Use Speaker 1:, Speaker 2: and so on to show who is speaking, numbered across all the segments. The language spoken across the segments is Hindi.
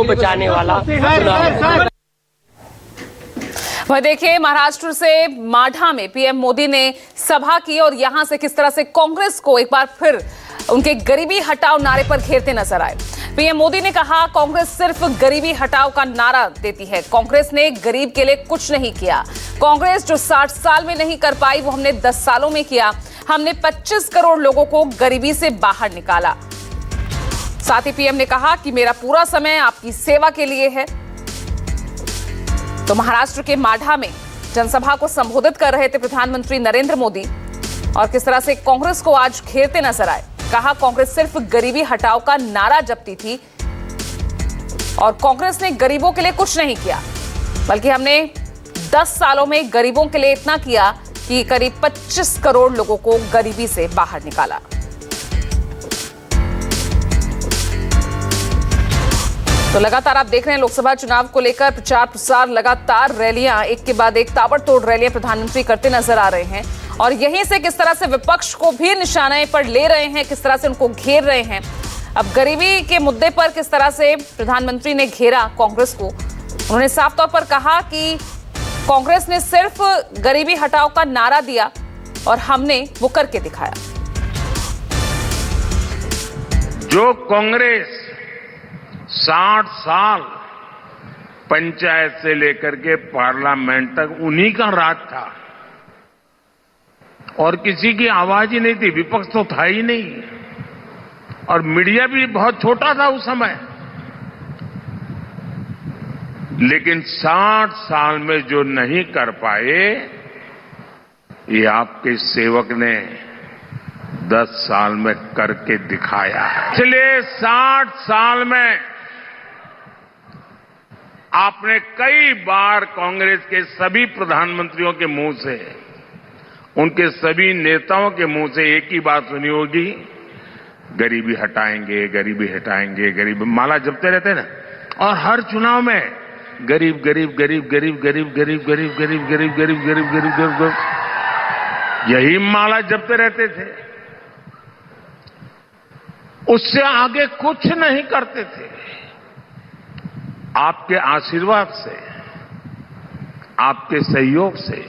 Speaker 1: बचाने वाला चुनाव।
Speaker 2: वह देखिए, महाराष्ट्र से माढा में पीएम मोदी ने सभा की और यहां से किस तरह से कांग्रेस को एक बार फिर उनके गरीबी हटाओ नारे पर घेरते नजर आए। पीएम मोदी ने कहा, कांग्रेस सिर्फ गरीबी हटाओ का नारा देती है, कांग्रेस ने गरीब के लिए कुछ नहीं किया। कांग्रेस जो 60 साल में नहीं कर पाई वो हमने 10 सालों में किया। हमने 25 करोड़ लोगों को गरीबी से बाहर निकाला। साथ ही पीएम ने कहा कि मेरा पूरा समय आपकी सेवा के लिए है। तो महाराष्ट्र के माढा में जनसभा को संबोधित कर रहे थे प्रधानमंत्री नरेंद्र मोदी और किस तरह से कांग्रेस को आज घेरते नजर आए। कहा, कांग्रेस सिर्फ गरीबी हटाओ का नारा जपती थी और कांग्रेस ने गरीबों के लिए कुछ नहीं किया, बल्कि हमने 10 सालों में गरीबों के लिए इतना किया कि करीब 25 करोड़ लोगों को गरीबी से बाहर निकाला। तो लगातार आप देख रहे हैं लोकसभा चुनाव को लेकर प्रचार प्रसार, लगातार रैलियां एक के बाद एक ताबड़तोड़ रैलियां प्रधानमंत्री करते नजर आ रहे हैं और यहीं से किस तरह से विपक्ष को भी निशाने पर ले रहे हैं, किस तरह से उनको घेर रहे हैं। अब गरीबी के मुद्दे पर किस तरह से प्रधानमंत्री ने घेरा कांग्रेस को। उन्होंने साफ तौर पर कहा कि कांग्रेस ने सिर्फ गरीबी हटाओ का नारा दिया और हमने वो करके दिखाया।
Speaker 3: जो कांग्रेस 60 साल पंचायत से लेकर के पार्लियामेंट तक उन्हीं का राज था और किसी की आवाज ही नहीं थी, विपक्ष तो था ही नहीं और मीडिया भी बहुत छोटा था उस समय। लेकिन 60 साल में जो नहीं कर पाए, ये आपके सेवक ने 10 साल में करके दिखाया है। पिछले 60 साल में आपने कई बार कांग्रेस के सभी प्रधानमंत्रियों के मुंह से, उनके सभी नेताओं के मुंह से एक ही बात सुनी होगी, गरीबी हटाएंगे, गरीबी हटाएंगे, गरीब माला जपते रहते ना। और हर चुनाव में गरीब गरीब गरीब गरीब गरीब गरीब गरीब गरीब गरीब गरीब गरीब गरीब गरीब यही माला जपते रहते थे। उससे आगे कुछ नहीं करते थे। आपके आशीर्वाद से, आपके सहयोग से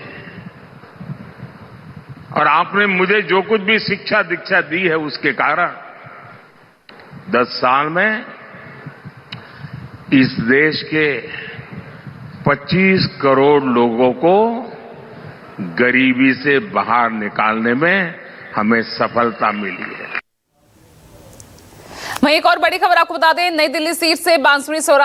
Speaker 3: और आपने मुझे जो कुछ भी शिक्षा दीक्षा दी है उसके कारण 10 साल में इस देश के 25 करोड़ लोगों को गरीबी से बाहर निकालने में हमें सफलता मिली है।
Speaker 2: वहीं एक और बड़ी खबर आपको बता दें, नई दिल्ली सीट से बांसुरी स्वराज